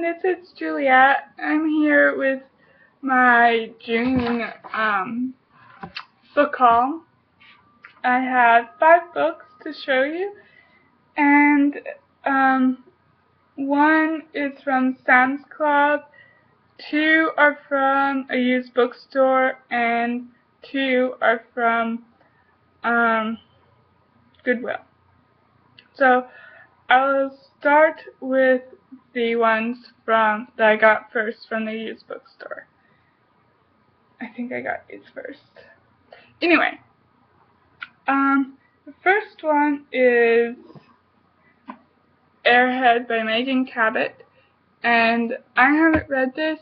everyone, this is Juliet. I'm here with my June book haul. I have 5 books to show you, and one is from Sam's Club, 2 are from a used bookstore, and 2 are from Goodwill. So I'll start with the ones that I got first from the used bookstore. I think I got these first. Anyway, the first one is Airhead by Megan Cabot, and I haven't read this,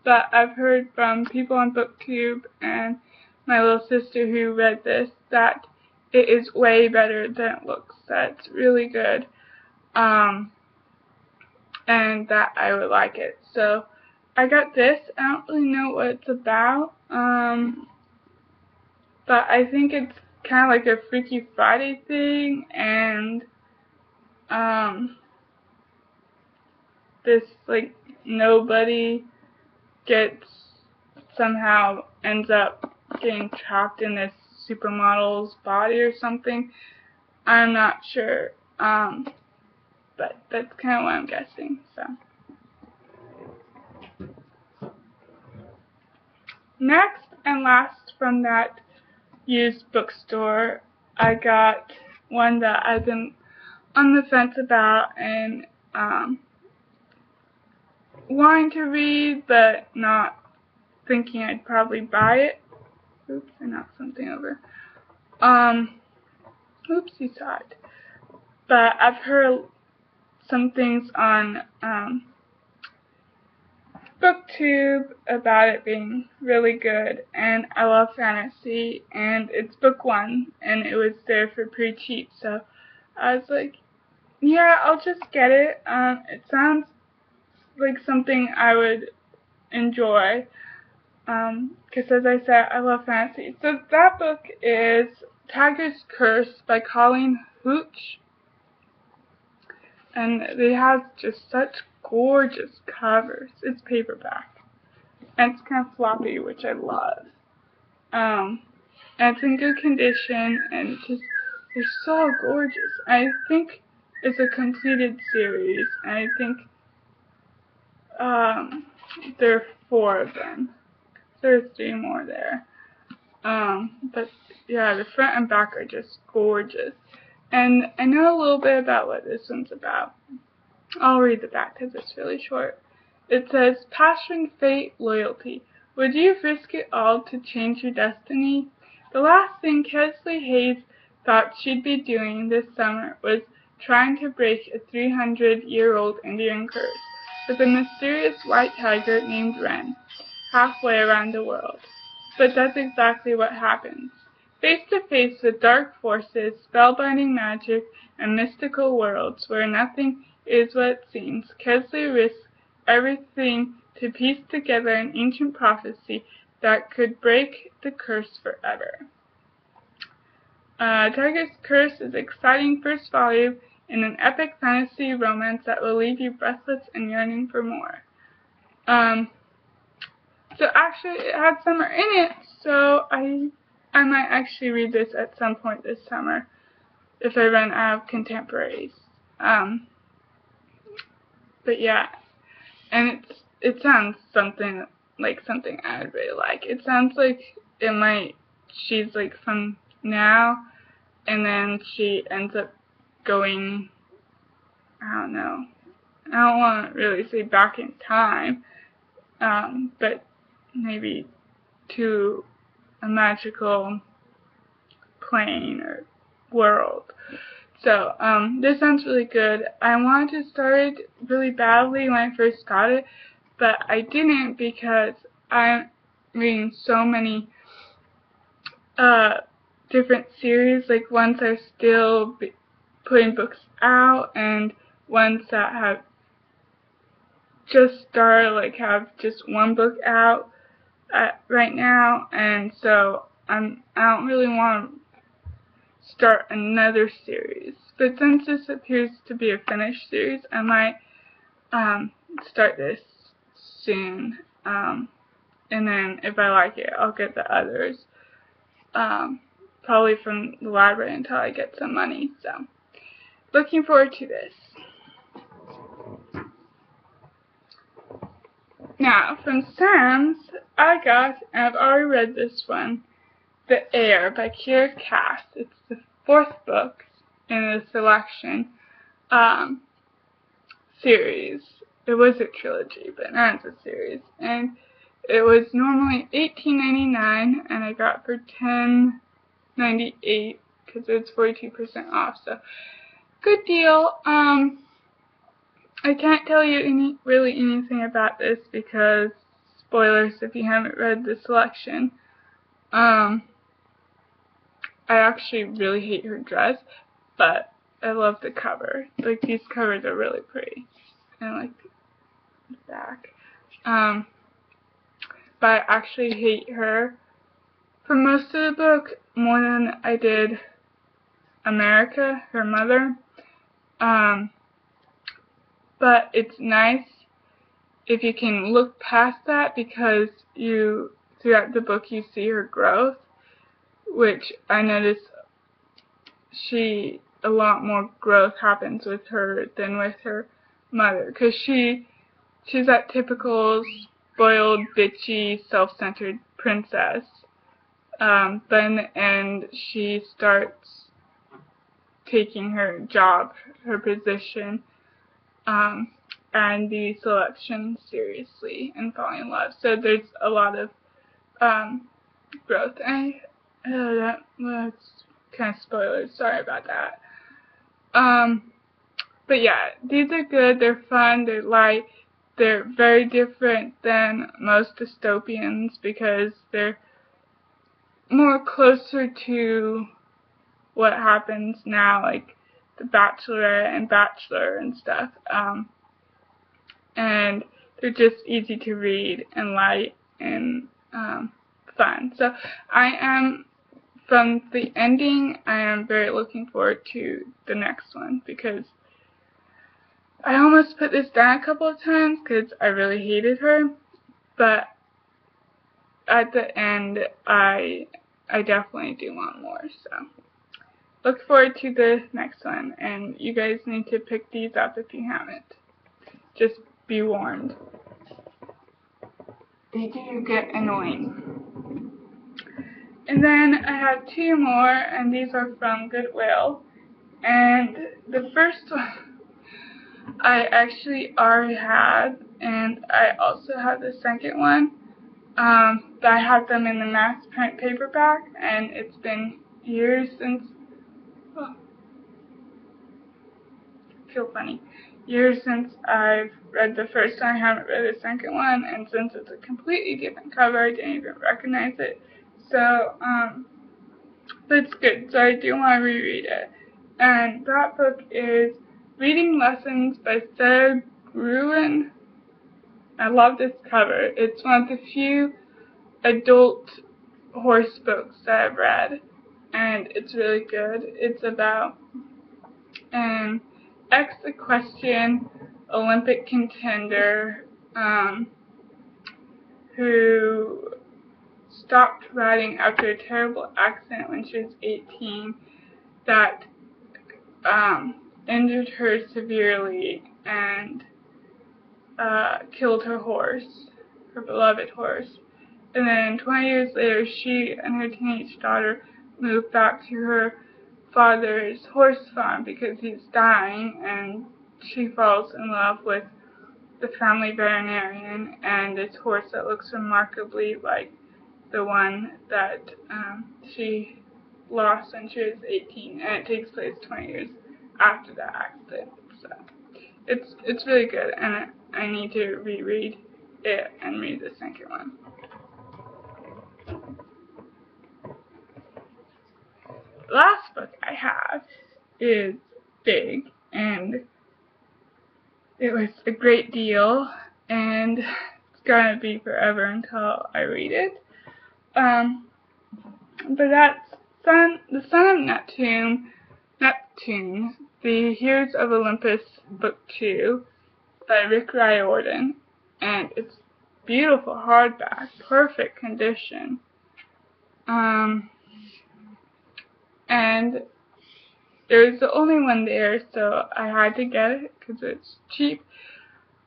but I've heard from people on BookTube and my little sister who read this that it is way better than it looks. That's really good. And that I would like it. So I got this. I don't really know what it's about, but I think it's kind of like a Freaky Friday thing, and this like nobody somehow ends up getting trapped in this supermodel's body or something. I'm not sure. But that's kind of what I'm guessing. So next and last from that used bookstore, I got one that I've been on the fence about and wanting to read, but not thinking I'd probably buy it. Oops, I knocked something over. Oopsie side. But I've heard some things on BookTube about it being really good, and I love fantasy, and it's book 1, and it was there for pretty cheap, so I was like, yeah, I'll just get it. It sounds like something I would enjoy, because as I said, I love fantasy. So that book is Tiger's Curse by Colleen Hooch, and they have just such gorgeous covers. It's paperback, and it's kind of floppy, which I love. And it's in good condition, and just they're so gorgeous. I think it's a completed series, and I think there are 4 of them. There are 3 more there. But yeah, the front and back are just gorgeous. And I know a little bit about what this one's about. I'll read the back because it's really short. It says, passion, fate, loyalty. Would you risk it all to change your destiny? The last thing Kesley Hayes thought she'd be doing this summer was trying to break a 300-year-old Indian curse with a mysterious white tiger named Ren, halfway around the world. But that's exactly what happens. Face to face with dark forces, spellbinding magic, and mystical worlds where nothing is what it seems, Kesley risks everything to piece together an ancient prophecy that could break the curse forever. Tiger's Curse is an exciting first volume in an epic fantasy romance that will leave you breathless and yearning for more. So actually it had summer in it, so I might actually read this at some point this summer if I run out of contemporaries. But yeah, and it sounds something I would really like. It sounds like she's like from now, and then she ends up going, I don't know, I don't want to really say back in time, but maybe to a magical plane or world. So, this sounds really good. I wanted to start it really badly when I first got it, but I didn't because I'm reading so many different series, like ones that are still putting books out, and ones that have just started, like have just 1 book out right now, and so I don't really want to start another series. But since this appears to be a finished series, I might start this soon. And then if I like it, I'll get the others. Probably from the library until I get some money. So, looking forward to this. Now, from Sam's, I got, and I've already read this one, The Heir by Kiera Cass. It's the 4th book in the selection series. It was a trilogy, but now it's a series. And it was normally $18.99, and I got for $10.98 because it's 42% off. So, good deal. I can't tell you really anything about this because, spoilers if you haven't read the selection. I actually really hate her dress, but I love the cover. Like, these covers are really pretty. And I like the back. But I actually hate her for most of the book more than I did America, her mother. But it's nice if you can look past that because throughout the book you see her growth, which I noticed a lot more growth happens with her than with her mother, because she's that typical spoiled, bitchy, self-centered princess, but in the end she starts taking her job, her position, and the selection seriously and falling in love. So there's a lot of growth. That's kind of spoilers. Sorry about that. But yeah, these are good. They're fun. They're light. They're very different than most dystopians because they're more closer to what happens now, like The Bachelorette and Bachelor and stuff. And they're just easy to read and light and fun. So from the ending, I am very looking forward to the next one because I almost put this down a couple of times because I really hated her, but at the end, I definitely do want more. So look forward to the next one, and you guys need to pick these up if you haven't. Just be warned. They do get annoying. And then I have 2 more, and these are from Goodwill. And the first one I actually already had, and I also have the second one. But I have them in the mass print paperback, and it's been years since, I feel funny, years since I've read the first one. I haven't read the second one, and since it's a completely different cover, I didn't even recognize it. So, but it's good, so I do want to reread it. And that book is Reading Lessons by Sarah Gruen. I love this cover. It's one of the few adult horse books that I've read, and it's really good. It's about an ex-equestrian Olympic contender who stopped riding after a terrible accident when she was 18 that injured her severely and killed her horse, her beloved horse. And then 20 years later, she and her teenage daughter moved back to her father's horse farm because he's dying, and she falls in love with the family veterinarian and this horse that looks remarkably like the one that she lost when she was 18, and it takes place 20 years after that accident. So it's really good, and I need to reread it and read the second one. The last book I have is big, and it was a great deal, and it's gonna be forever until I read it. But that's The Son of Neptune, The Heroes of Olympus, Book 2. by Rick Riordan, and it's beautiful hardback, perfect condition. And there's the only one there, so I had to get it because it's cheap.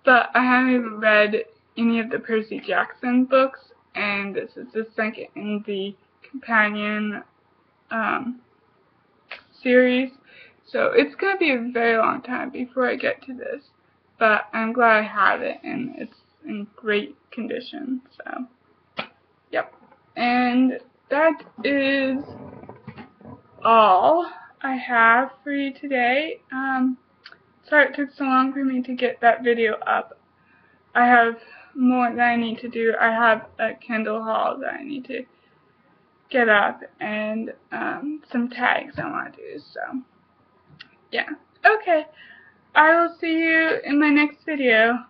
But I haven't even read any of the Percy Jackson books, and this is the second in the companion series. So it's going to be a very long time before I get to this. But I'm glad I have it, and it's in great condition. So, yep. And that is all I have for you today. Sorry it took so long for me to get that video up. I have more that I need to do. I have a Kindle haul that I need to get up, and some tags I want to do, so yeah. Okay, I will see you in my next video.